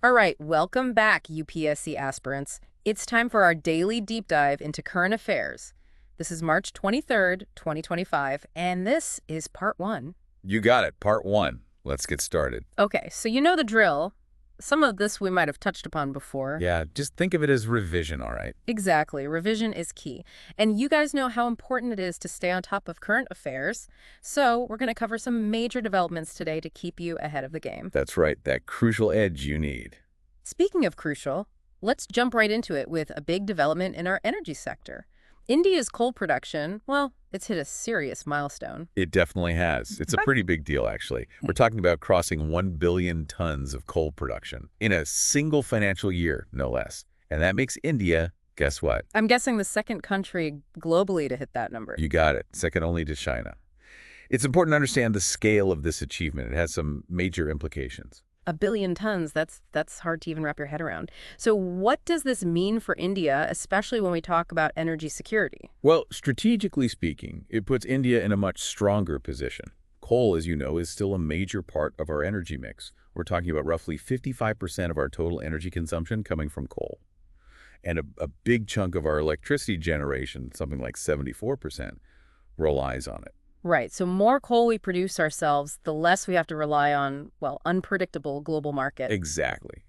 All right, welcome back, UPSC aspirants. It's time for our daily deep dive into current affairs. This is March 23rd, 2025, and this is part one. You got it. Part one. Let's get started. Okay, so you know the drill. Some of this we might have touched upon before. Yeah, just think of it as revision, all right? Exactly, revision is key. And you guys know how important it is to stay on top of current affairs. So we're going to cover some major developments today to keep you ahead of the game. That's right, that crucial edge you need. Speaking of crucial, let's jump right into it with a big development in our energy sector. India's coal production, well, it's hit a serious milestone. It definitely has. It's a pretty big deal, actually. We're talking about crossing 1 billion tons of coal production in a single financial year, no less. And that makes India, guess what? I'm guessing the second country globally to hit that number. You got it. Second only to China. It's important to understand the scale of this achievement. It has some major implications. 1 billion tons, that's hard to even wrap your head around. So what does this mean for India, especially when we talk about energy security? Well, strategically speaking, it puts India in a much stronger position. Coal, as you know, is still a major part of our energy mix. We're talking about roughly 55% of our total energy consumption coming from coal. And a big chunk of our electricity generation, something like 74%, relies on it. Right, so more coal we produce ourselves, the less we have to rely on, well, unpredictable global market. Exactly.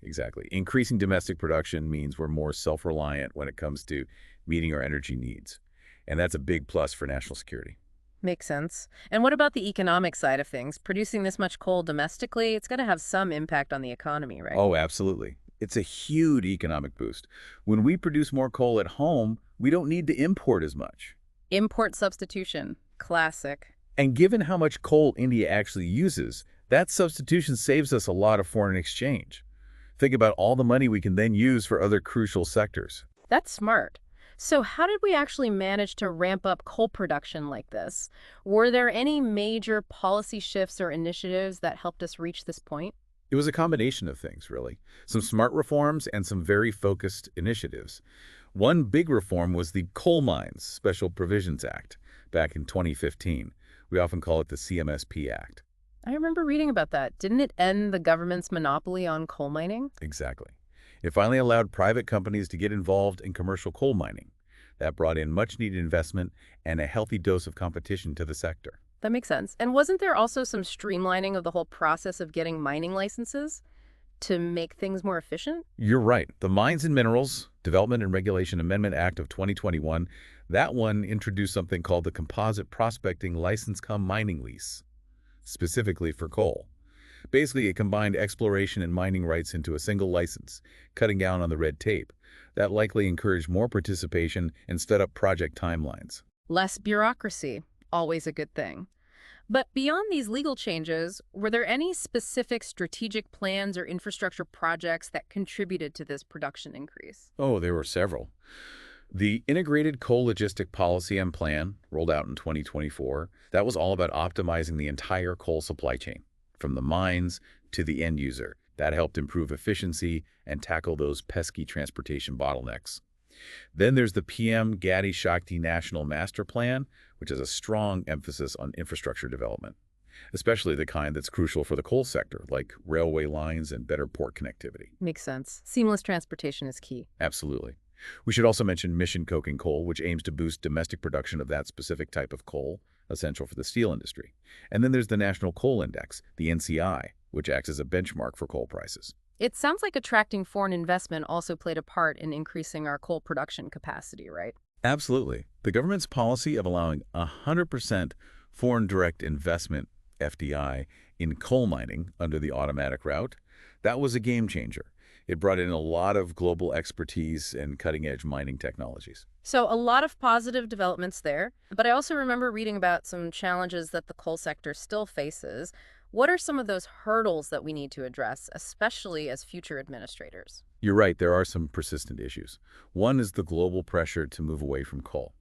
Increasing domestic production means we're more self-reliant when it comes to meeting our energy needs. And that's a big plus for national security. Makes sense. And what about the economic side of things? Producing this much coal domestically, it's going to have some impact on the economy, right? Oh, absolutely. It's a huge economic boost. When we produce more coal at home, we don't need to import as much. Import substitution. Classic. And given how much coal India actually uses, that substitution saves us a lot of foreign exchange. Think about all the money we can then use for other crucial sectors. That's smart. So how did we actually manage to ramp up coal production like this? Were there any major policy shifts or initiatives that helped us reach this point? It was a combination of things, really. Some smart reforms and some very focused initiatives. One big reform was the Coal Mines Special Provisions Act back in 2015. We often call it the CMSP Act. I remember reading about that. Didn't it end the government's monopoly on coal mining? Exactly. It finally allowed private companies to get involved in commercial coal mining. That brought in much-needed investment and a healthy dose of competition to the sector. That makes sense. And wasn't there also some streamlining of the whole process of getting mining licenses to make things more efficient? You're right. The Mines and Minerals Development and Regulation Amendment Act of 2021, that one introduced something called the Composite Prospecting License-cum-Mining Lease, specifically for coal. Basically, it combined exploration and mining rights into a single license, cutting down on the red tape. That likely encouraged more participation and sped up project timelines. Less bureaucracy, always a good thing. But beyond these legal changes, were there any specific strategic plans or infrastructure projects that contributed to this production increase? Oh, there were several. The Integrated Coal Logistic Policy and Plan, rolled out in 2024, that was all about optimizing the entire coal supply chain, from the mines to the end user. That helped improve efficiency and tackle those pesky transportation bottlenecks. Then there's the PM Gati Shakti National Master Plan, which has a strong emphasis on infrastructure development, especially the kind that's crucial for the coal sector, like railway lines and better port connectivity. Makes sense. Seamless transportation is key. Absolutely. We should also mention Mission Coking Coal, which aims to boost domestic production of that specific type of coal, essential for the steel industry. And then there's the National Coal Index, the NCI, which acts as a benchmark for coal prices. It sounds like attracting foreign investment also played a part in increasing our coal production capacity, right? Absolutely. The government's policy of allowing 100% foreign direct investment, FDI, in coal mining under the automatic route, that was a game changer. It brought in a lot of global expertise and cutting-edge mining technologies. So a lot of positive developments there, but I also remember reading about some challenges that the coal sector still faces. What are some of those hurdles that we need to address, especially as future administrators? You're right, there are some persistent issues. One is the global pressure to move away from coal.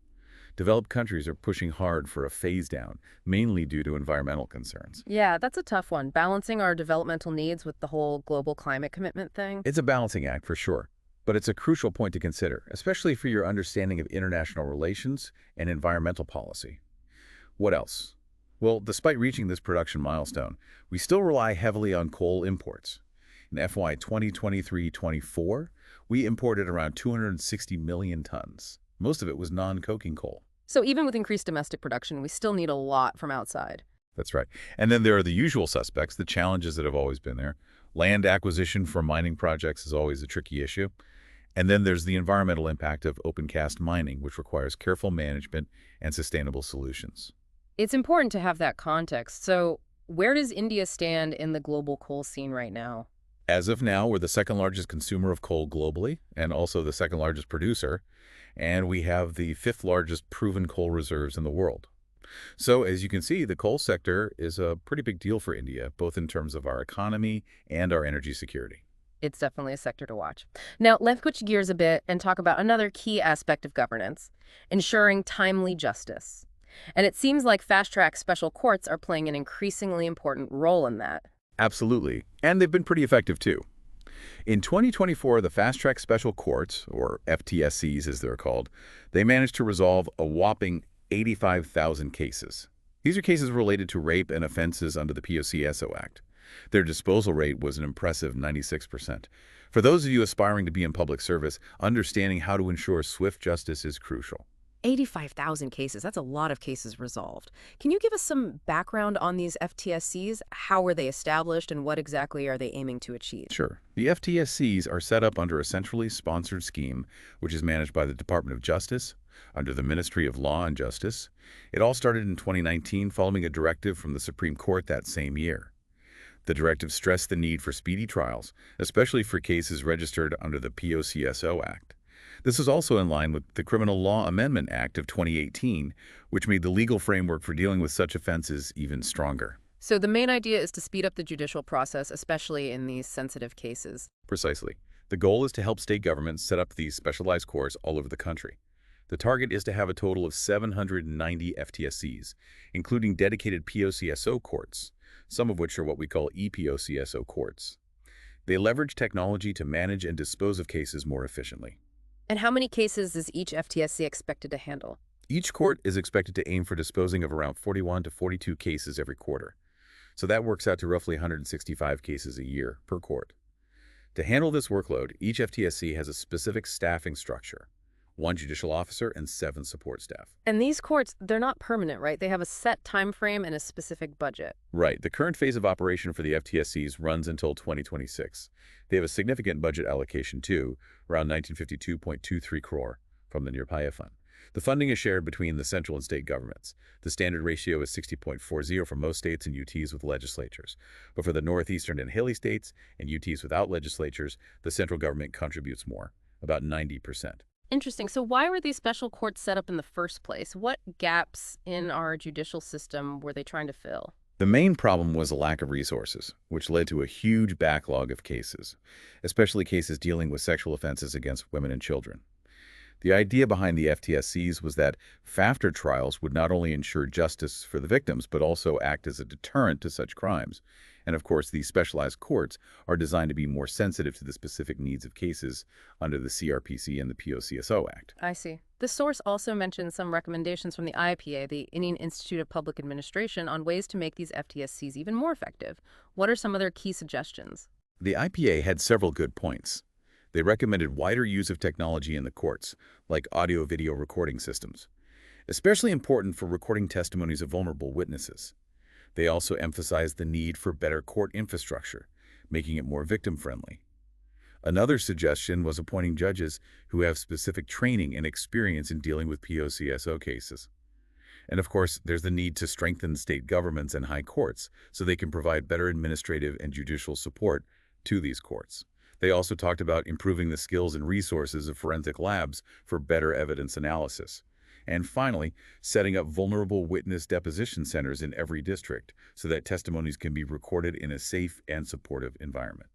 Developed countries are pushing hard for a phase-down, mainly due to environmental concerns. Yeah, that's a tough one, balancing our developmental needs with the whole global climate commitment thing. It's a balancing act for sure, but it's a crucial point to consider, especially for your understanding of international relations and environmental policy. What else? Well, despite reaching this production milestone, we still rely heavily on coal imports. In FY 2023-24, we imported around 260 million tons. Most of it was non-coking coal. So even with increased domestic production, we still need a lot from outside. That's right. And then there are the usual suspects, the challenges that have always been there. Land acquisition for mining projects is always a tricky issue. And then there's the environmental impact of open-cast mining, which requires careful management and sustainable solutions. It's important to have that context. So where does India stand in the global coal scene right now? As of now, we're the second largest consumer of coal globally and also the second largest producer. And we have the fifth largest proven coal reserves in the world. So as you can see, the coal sector is a pretty big deal for India, both in terms of our economy and our energy security. It's definitely a sector to watch. Now, let's switch gears a bit and talk about another key aspect of governance, ensuring timely justice. And it seems like fast-track special courts are playing an increasingly important role in that. Absolutely. And they've been pretty effective too. In 2024, the fast-track special courts, or FTSCs as they're called, they managed to resolve a whopping 85,000 cases. These are cases related to rape and offenses under the POCSO Act. Their disposal rate was an impressive 96%. For those of you aspiring to be in public service, understanding how to ensure swift justice is crucial. 85,000 cases, that's a lot of cases resolved. Can you give us some background on these FTSCs? How were they established and what exactly are they aiming to achieve? Sure. The FTSCs are set up under a centrally sponsored scheme, which is managed by the Department of Justice, under the Ministry of Law and Justice. It all started in 2019 following a directive from the Supreme Court that same year. The directive stressed the need for speedy trials, especially for cases registered under the POCSO Act. This is also in line with the Criminal Law Amendment Act of 2018, which made the legal framework for dealing with such offenses even stronger. So the main idea is to speed up the judicial process, especially in these sensitive cases. Precisely. The goal is to help state governments set up these specialized courts all over the country. The target is to have a total of 790 FTSCs, including dedicated POCSO courts, some of which are what we call EPOCSO courts. They leverage technology to manage and dispose of cases more efficiently. And how many cases is each FTSC expected to handle? Each court is expected to aim for disposing of around 41 to 42 cases every quarter. So that works out to roughly 165 cases a year per court. To handle this workload, each FTSC has a specific staffing structure: 1 judicial officer and 7 support staff. And these courts, they're not permanent, right? They have a set time frame and a specific budget. Right. The current phase of operation for the FTSCs runs until 2026. They have a significant budget allocation too, around 1952.23 crore from the Nirpaya Fund. The funding is shared between the central and state governments. The standard ratio is 60.40 for most states and UTs with legislatures. But for the northeastern and hilly states and UTs without legislatures, the central government contributes more, about 90%. Interesting. So why were these special courts set up in the first place? What gaps in our judicial system were they trying to fill? The main problem was a lack of resources, which led to a huge backlog of cases, especially cases dealing with sexual offenses against women and children. The idea behind the FTSCs was that faster trials would not only ensure justice for the victims, but also act as a deterrent to such crimes. And of course, these specialized courts are designed to be more sensitive to the specific needs of cases under the CRPC and the POCSO Act. I see. The source also mentions some recommendations from the IPA, the Indian Institute of Public Administration, on ways to make these FTSCs even more effective. What are some of their key suggestions? The IPA had several good points. They recommended wider use of technology in the courts, like audio-video recording systems, especially important for recording testimonies of vulnerable witnesses. They also emphasized the need for better court infrastructure, making it more victim-friendly. Another suggestion was appointing judges who have specific training and experience in dealing with POCSO cases. And of course, there's the need to strengthen state governments and high courts so they can provide better administrative and judicial support to these courts. They also talked about improving the skills and resources of forensic labs for better evidence analysis. And finally, setting up vulnerable witness deposition centers in every district so that testimonies can be recorded in a safe and supportive environment.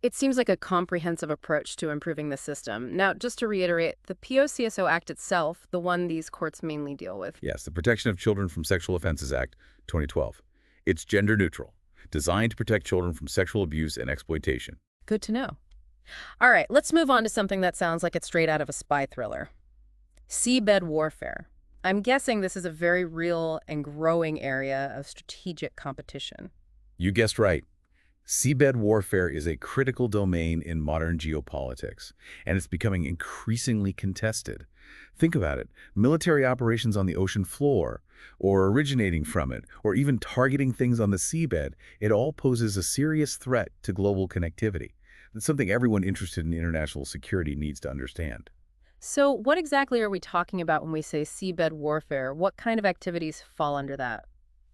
It seems like a comprehensive approach to improving the system. Now, just to reiterate, the POCSO Act itself, the one these courts mainly deal with. Yes, the Protection of Children from Sexual Offenses Act, 2012. It's gender neutral, designed to protect children from sexual abuse and exploitation. Good to know. All right, let's move on to something that sounds like it's straight out of a spy thriller. Seabed warfare. I'm guessing this is a very real and growing area of strategic competition. You guessed right. Seabed warfare is a critical domain in modern geopolitics, and it's becoming increasingly contested. Think about it. Military operations on the ocean floor, or originating from it, or even targeting things on the seabed, it all poses a serious threat to global connectivity. That's something everyone interested in international security needs to understand. So what exactly are we talking about when we say seabed warfare? What kind of activities fall under that?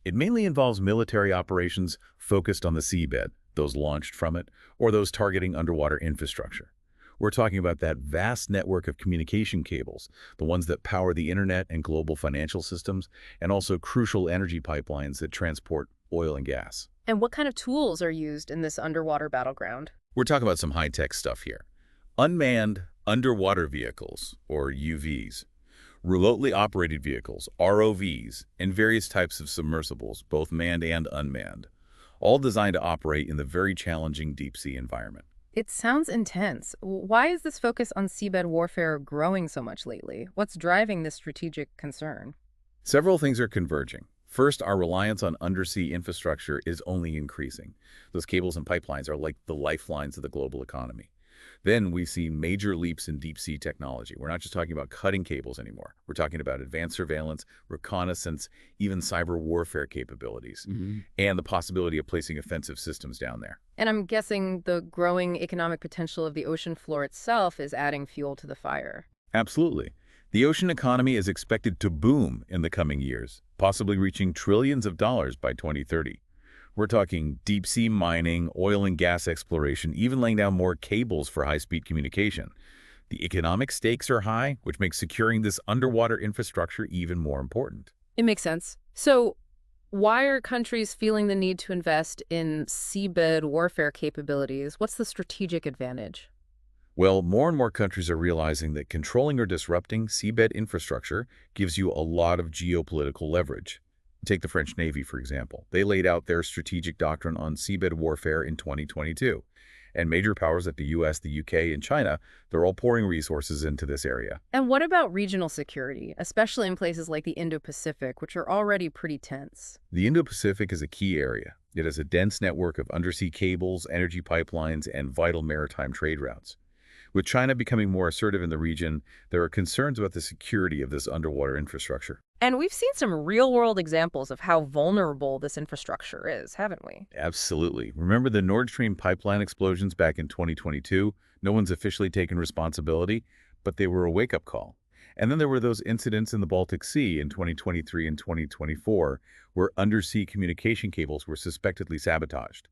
It mainly involves military operations focused on the seabed, those launched from it, or those targeting underwater infrastructure. We're talking about that vast network of communication cables, the ones that power the internet and global financial systems, and also crucial energy pipelines that transport oil and gas. And what kind of tools are used in this underwater battleground? We're talking about some high-tech stuff here. Unmanned underwater vehicles, or UVs, remotely operated vehicles, ROVs, and various types of submersibles, both manned and unmanned, all designed to operate in the very challenging deep-sea environment. It sounds intense. Why is this focus on seabed warfare growing so much lately? What's driving this strategic concern? Several things are converging. First, our reliance on undersea infrastructure is only increasing. Those cables and pipelines are like the lifelines of the global economy. Then we've seen major leaps in deep-sea technology. We're not just talking about cutting cables anymore. We're talking about advanced surveillance, reconnaissance, even cyber warfare capabilities, and the possibility of placing offensive systems down there. And I'm guessing the growing economic potential of the ocean floor itself is adding fuel to the fire. Absolutely. The ocean economy is expected to boom in the coming years, possibly reaching trillions of dollars by 2030. We're talking deep-sea mining, oil and gas exploration, even laying down more cables for high-speed communication. The economic stakes are high, which makes securing this underwater infrastructure even more important. It makes sense. So why are countries feeling the need to invest in seabed warfare capabilities? What's the strategic advantage? Well, more and more countries are realizing that controlling or disrupting seabed infrastructure gives you a lot of geopolitical leverage. Take the French Navy, for example. They laid out their strategic doctrine on seabed warfare in 2022. And major powers like the US, the UK, and China, they're all pouring resources into this area. And what about regional security, especially in places like the Indo-Pacific, which are already pretty tense? The Indo-Pacific is a key area. It has a dense network of undersea cables, energy pipelines, and vital maritime trade routes. With China becoming more assertive in the region, there are concerns about the security of this underwater infrastructure. And we've seen some real-world examples of how vulnerable this infrastructure is, haven't we? Absolutely. Remember the Nord Stream pipeline explosions back in 2022? No one's officially taken responsibility, but they were a wake-up call. And then there were those incidents in the Baltic Sea in 2023 and 2024 where undersea communication cables were suspectedly sabotaged.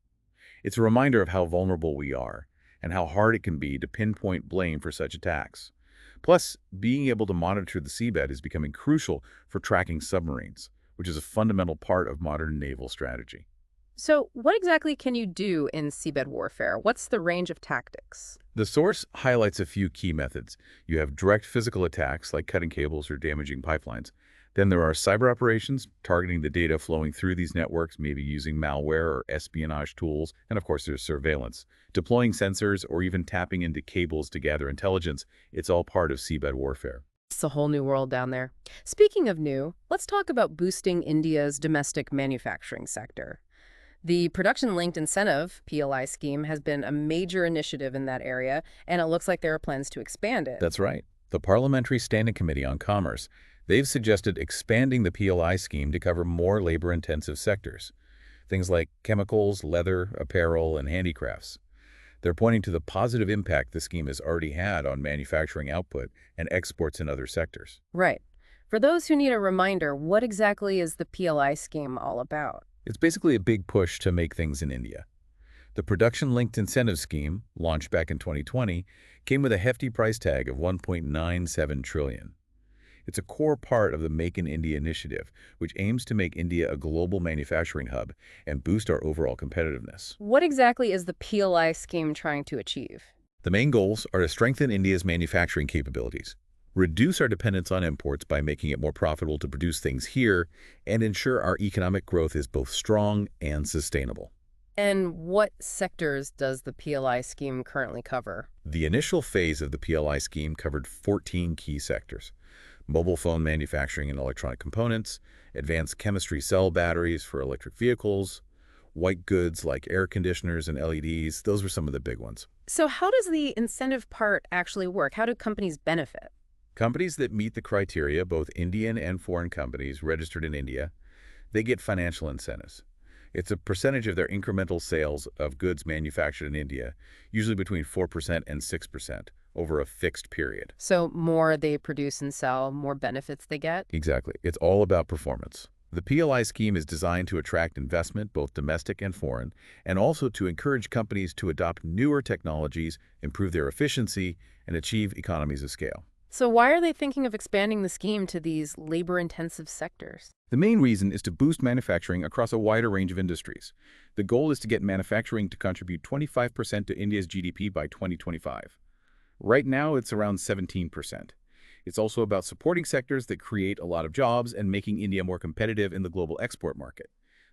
It's a reminder of how vulnerable we are and how hard it can be to pinpoint blame for such attacks. Plus, being able to monitor the seabed is becoming crucial for tracking submarines, which is a fundamental part of modern naval strategy. So what exactly can you do in seabed warfare? What's the range of tactics? The source highlights a few key methods. You have direct physical attacks like cutting cables or damaging pipelines. Then there are cyber operations, targeting the data flowing through these networks, maybe using malware or espionage tools. And of course, there's surveillance. Deploying sensors or even tapping into cables to gather intelligence, it's all part of seabed warfare. It's a whole new world down there. Speaking of new, let's talk about boosting India's domestic manufacturing sector. The Production-Linked Incentive, PLI scheme, has been a major initiative in that area, and it looks like there are plans to expand it. That's right. The Parliamentary Standing Committee on Commerce, they've suggested expanding the PLI scheme to cover more labor-intensive sectors. Things like chemicals, leather, apparel, and handicrafts. They're pointing to the positive impact the scheme has already had on manufacturing output and exports in other sectors. Right. For those who need a reminder, what exactly is the PLI scheme all about? It's basically a big push to make things in India. The Production-Linked Incentive Scheme, launched back in 2020, came with a hefty price tag of $1.97 trillion. It's a core part of the Make in India initiative, which aims to make India a global manufacturing hub and boost our overall competitiveness. What exactly is the PLI scheme trying to achieve? The main goals are to strengthen India's manufacturing capabilities, reduce our dependence on imports by making it more profitable to produce things here, and ensure our economic growth is both strong and sustainable. And what sectors does the PLI scheme currently cover? The initial phase of the PLI scheme covered 14 key sectors: mobile phone manufacturing and electronic components, advanced chemistry cell batteries for electric vehicles, White goods like air conditioners and LEDs, those were some of the big ones. So how does the incentive part actually work? How do companies benefit? Companies that meet the criteria, both Indian and foreign companies registered in India, they get financial incentives. It's a percentage of their incremental sales of goods manufactured in India, usually between 4% and 6% over a fixed period. So more they produce and sell, more benefits they get? Exactly. It's all about performance. The PLI scheme is designed to attract investment, both domestic and foreign, and also to encourage companies to adopt newer technologies, improve their efficiency, and achieve economies of scale. So why are they thinking of expanding the scheme to these labor-intensive sectors? The main reason is to boost manufacturing across a wider range of industries. The goal is to get manufacturing to contribute 25% to India's GDP by 2025. Right now, it's around 17%. It's also about supporting sectors that create a lot of jobs and making India more competitive in the global export market.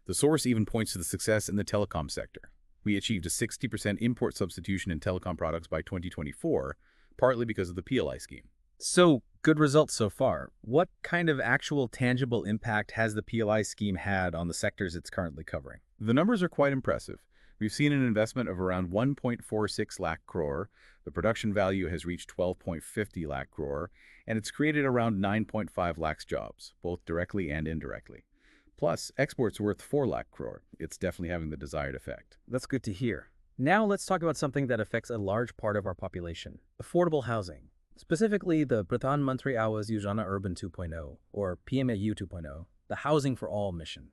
The source even points to the success in the telecom sector. We achieved a 60% import substitution in telecom products by 2024, partly because of the PLI scheme. So, good results so far. What kind of actual tangible impact has the PLI scheme had on the sectors it's currently covering? The numbers are quite impressive. We've seen an investment of around 1.46 lakh crore. The production value has reached 12.50 lakh crore, and it's created around 9.5 lakhs jobs, both directly and indirectly. Plus, exports worth 4 lakh crore. It's definitely having the desired effect. That's good to hear. Now let's talk about something that affects a large part of our population, affordable housing. Specifically, the Pradhan Mantri Awas Yojana Urban 2.0, or PMAY-U 2.0, the Housing for All mission.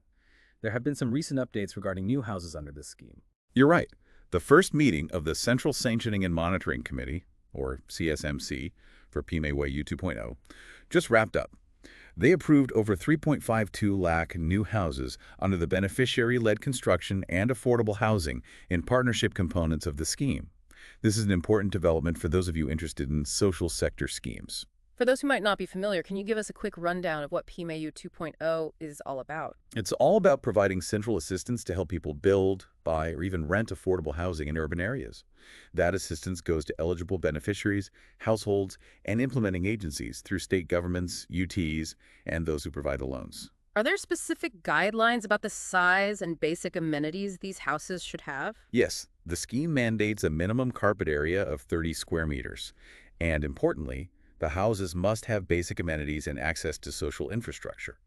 There have been some recent updates regarding new houses under this scheme. You're right. The first meeting of the Central Sanctioning and Monitoring Committee, or CSMC, for PMAY-U 2.0, just wrapped up. They approved over 3.52 lakh new houses under the beneficiary-led construction and affordable housing in partnership components of the scheme. This is an important development for those of you interested in social sector schemes. For those who might not be familiar, can you give us a quick rundown of what PMAY-U 2.0 is all about? It's all about providing central assistance to help people build, buy, or even rent affordable housing in urban areas. That assistance goes to eligible beneficiaries, households, and implementing agencies through state governments, UTs, and those who provide the loans. Are there specific guidelines about the size and basic amenities these houses should have? Yes, the scheme mandates a minimum carpet area of 30 square meters. And importantly, the houses must have basic amenities and access to social infrastructure.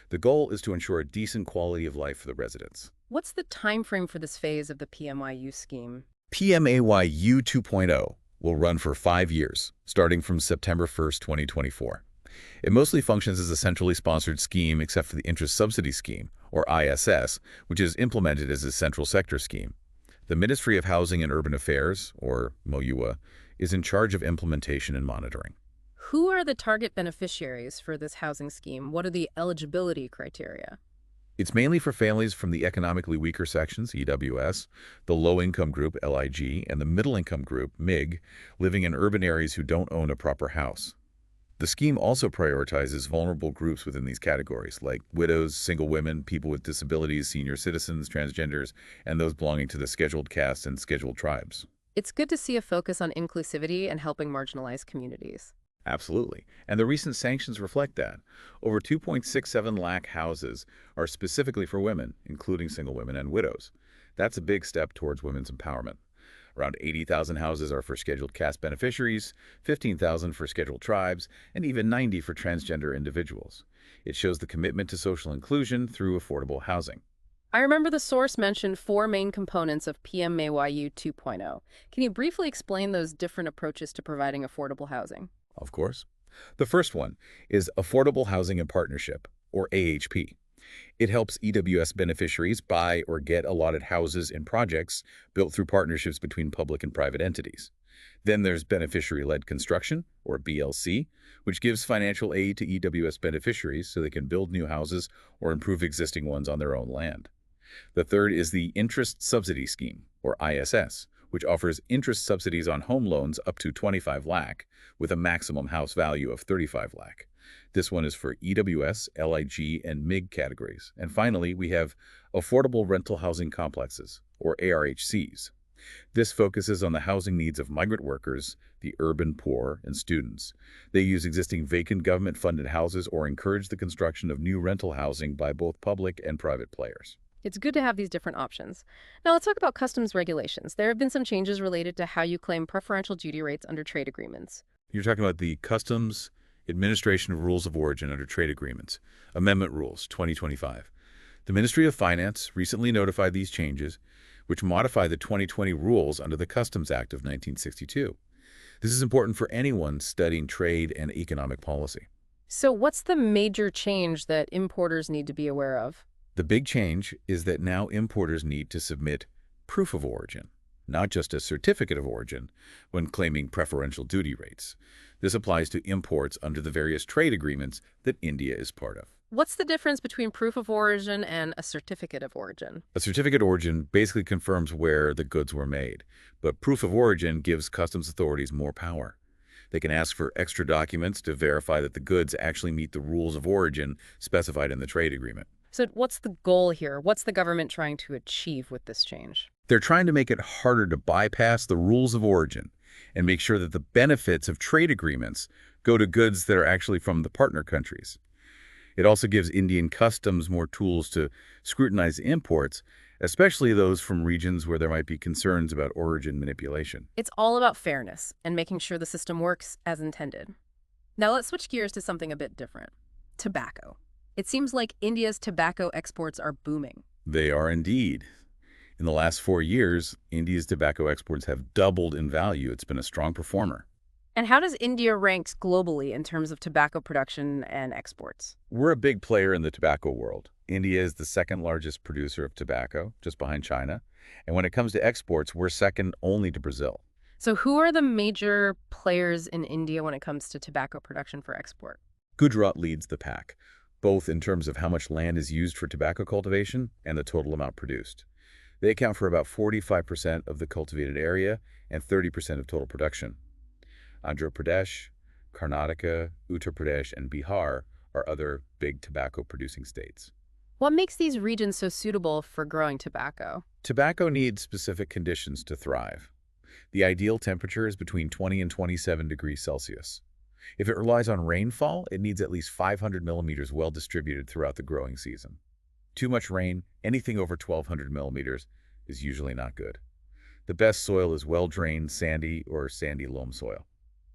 The goal is to ensure a decent quality of life for the residents. What's the time frame for this phase of the PMAY-U scheme? PMAY-U 2.0 will run for 5 years, starting from September 1st, 2024. It mostly functions as a centrally sponsored scheme except for the Interest Subsidy Scheme, or ISS, which is implemented as a central sector scheme. The Ministry of Housing and Urban Affairs, or MOUA, is in charge of implementation and monitoring. Who are the target beneficiaries for this housing scheme? What are the eligibility criteria? It's mainly for families from the economically weaker sections, EWS, the low-income group, LIG, and the middle-income group, MIG, living in urban areas who don't own a proper house. The scheme also prioritizes vulnerable groups within these categories, like widows, single women, people with disabilities, senior citizens, transgenders, and those belonging to the scheduled castes and scheduled tribes. It's good to see a focus on inclusivity and helping marginalized communities. Absolutely. And the recent sanctions reflect that. Over 2.67 lakh houses are specifically for women, including single women and widows. That's a big step towards women's empowerment. Around 80,000 houses are for scheduled caste beneficiaries, 15,000 for scheduled tribes, and even 90 for transgender individuals. It shows the commitment to social inclusion through affordable housing. I remember the source mentioned 4 main components of PMAY-U 2.0. Can you briefly explain those different approaches to providing affordable housing? Of course. The first one is Affordable Housing and Partnership, or AHP. It helps EWS beneficiaries buy or get allotted houses in projects built through partnerships between public and private entities. Then there's Beneficiary-Led Construction, or BLC, which gives financial aid to EWS beneficiaries so they can build new houses or improve existing ones on their own land. The third is the Interest Subsidy Scheme, or ISS, which offers interest subsidies on home loans up to 25 lakh with a maximum house value of 35 lakh. This one is for EWS, LIG, and MIG categories. And finally, we have Affordable Rental Housing Complexes, or ARHCs. This focuses on the housing needs of migrant workers, the urban poor, and students. They use existing vacant government-funded houses or encourage the construction of new rental housing by both public and private players. It's good to have these different options. Now let's talk about customs regulations. There have been some changes related to how you claim preferential duty rates under trade agreements. You're talking about the Customs Administration of Rules of Origin under Trade Agreements, Amendment Rules 2025. The Ministry of Finance recently notified these changes, which modify the 2020 rules under the Customs Act of 1962. This is important for anyone studying trade and economic policy. So what's the major change that importers need to be aware of? The big change is that now importers need to submit proof of origin, not just a certificate of origin, when claiming preferential duty rates. This applies to imports under the various trade agreements that India is part of. What's the difference between proof of origin and a certificate of origin? A certificate of origin basically confirms where the goods were made, but proof of origin gives customs authorities more power. They can ask for extra documents to verify that the goods actually meet the rules of origin specified in the trade agreement. So what's the goal here? What's the government trying to achieve with this change? They're trying to make it harder to bypass the rules of origin and make sure that the benefits of trade agreements go to goods that are actually from the partner countries. It also gives Indian customs more tools to scrutinize imports, especially those from regions where there might be concerns about origin manipulation. It's all about fairness and making sure the system works as intended. Now let's switch gears to something a bit different. Tobacco. It seems like India's tobacco exports are booming. They are indeed. In the last 4 years, India's tobacco exports have doubled in value. It's been a strong performer. And how does India rank globally in terms of tobacco production and exports? We're a big player in the tobacco world. India is the second largest producer of tobacco, just behind China. And when it comes to exports, we're second only to Brazil. So who are the major players in India when it comes to tobacco production for export? Gujarat leads the pack, both in terms of how much land is used for tobacco cultivation and the total amount produced. They account for about 45% of the cultivated area and 30% of total production. Andhra Pradesh, Karnataka, Uttar Pradesh, and Bihar are other big tobacco-producing states. What makes these regions so suitable for growing tobacco? Tobacco needs specific conditions to thrive. The ideal temperature is between 20 and 27 degrees Celsius. If it relies on rainfall, it needs at least 500 millimeters well distributed throughout the growing season. Too much rain, anything over 1,200 millimeters, is usually not good. The best soil is well-drained, sandy or sandy loam soil,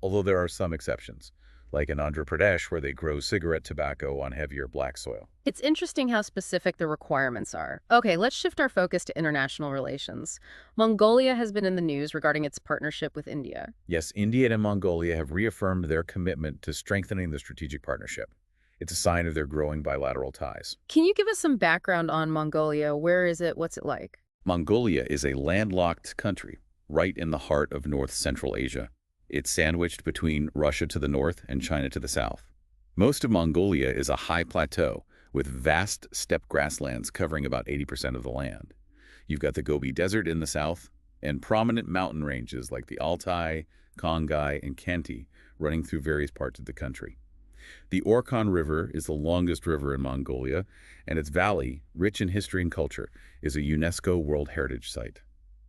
although there are some exceptions, like in Andhra Pradesh where they grow cigarette tobacco on heavier black soil. It's interesting how specific the requirements are. Okay, let's shift our focus to international relations. Mongolia has been in the news regarding its partnership with India. Yes, India and Mongolia have reaffirmed their commitment to strengthening the strategic partnership. It's a sign of their growing bilateral ties. Can you give us some background on Mongolia? Where is it? What's it like? Mongolia is a landlocked country right in the heart of North-Central Asia. It's sandwiched between Russia to the north and China to the south. Most of Mongolia is a high plateau with vast steppe grasslands covering about 80% of the land. You've got the Gobi Desert in the south and prominent mountain ranges like the Altai, Kongai, and Khenti running through various parts of the country. The Orkhon River is the longest river in Mongolia, and its valley, rich in history and culture, is a UNESCO World Heritage Site.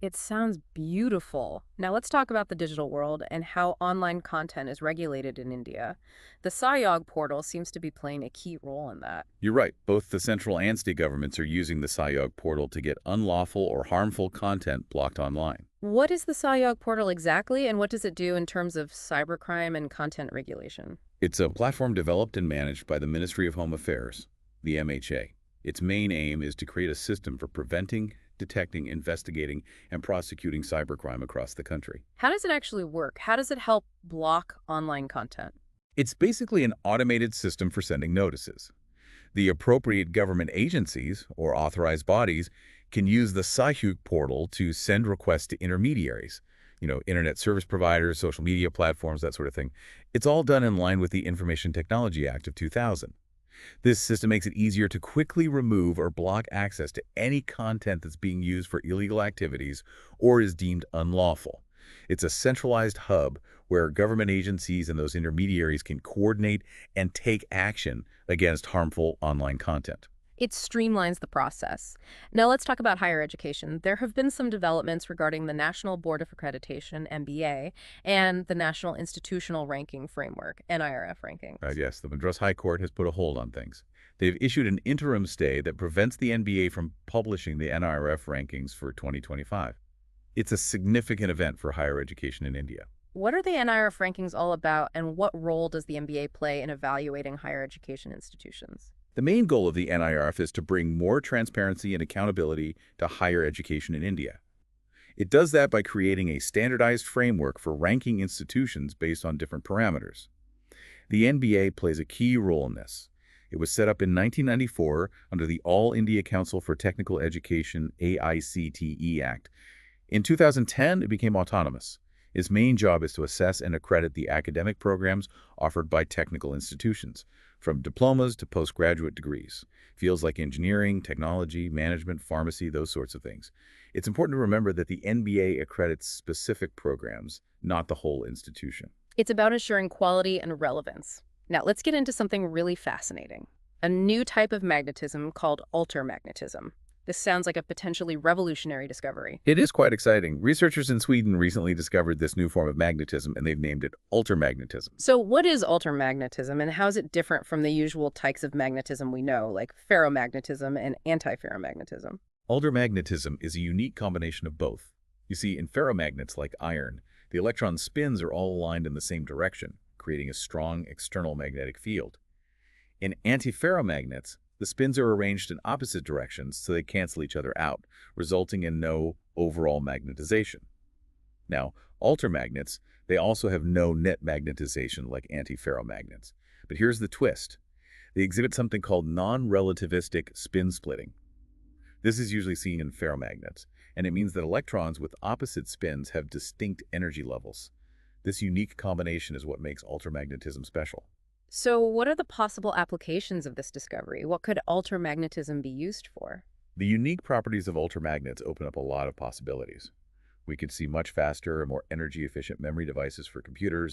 It sounds beautiful. Now let's talk about the digital world and how online content is regulated in India. The Sahyog portal seems to be playing a key role in that. You're right. Both the central and state governments are using the Sahyog portal to get unlawful or harmful content blocked online. What is the Sahyog portal exactly, and what does it do in terms of cybercrime and content regulation? It's a platform developed and managed by the Ministry of Home Affairs, the MHA. Its main aim is to create a system for preventing, detecting, investigating, and prosecuting cybercrime across the country. How does it actually work? How does it help block online content? It's basically an automated system for sending notices. The appropriate government agencies, or authorized bodies, can use the Sahyog portal to send requests to intermediaries, internet service providers, social media platforms, that sort of thing. It's all done in line with the Information Technology Act of 2000. This system makes it easier to quickly remove or block access to any content that's being used for illegal activities or is deemed unlawful. It's a centralized hub where government agencies and those intermediaries can coordinate and take action against harmful online content. It streamlines the process. Now let's talk about higher education. There have been some developments regarding the National Board of Accreditation, NBA, and the National Institutional Ranking Framework, NIRF rankings. Yes, the Madras High Court has put a hold on things. They've issued an interim stay that prevents the NBA from publishing the NIRF rankings for 2025. It's a significant event for higher education in India. What are the NIRF rankings all about, and what role does the MBA play in evaluating higher education institutions? The main goal of the NIRF is to bring more transparency and accountability to higher education in India. It does that by creating a standardized framework for ranking institutions based on different parameters. The NBA plays a key role in this. It was set up in 1994 under the All India Council for Technical Education AICTE Act. In 2010, it became autonomous. Its main job is to assess and accredit the academic programs offered by technical institutions, from diplomas to postgraduate degrees. Fields like engineering, technology, management, pharmacy, those sorts of things. It's important to remember that the NBA accredits specific programs, not the whole institution. It's about ensuring quality and relevance. Now, let's get into something really fascinating. A new type of magnetism called altermagnetism. This sounds like a potentially revolutionary discovery. It is quite exciting. Researchers in Sweden recently discovered this new form of magnetism, and they've named it altermagnetism. So what is altermagnetism, and how is it different from the usual types of magnetism we know, like ferromagnetism and antiferromagnetism? Altermagnetism is a unique combination of both. You see, in ferromagnets like iron, the electron spins are all aligned in the same direction, creating a strong external magnetic field. In antiferromagnets, the spins are arranged in opposite directions so they cancel each other out, resulting in no overall magnetization. Now, altermagnets, they also have no net magnetization like antiferromagnets. But here's the twist. They exhibit something called non-relativistic spin splitting. This is usually seen in ferromagnets, and it means that electrons with opposite spins have distinct energy levels. This unique combination is what makes altermagnetism special. So what are the possible applications of this discovery? What could altermagnetism be used for? The unique properties of altermagnets open up a lot of possibilities. We could see much faster and more energy-efficient memory devices for computers,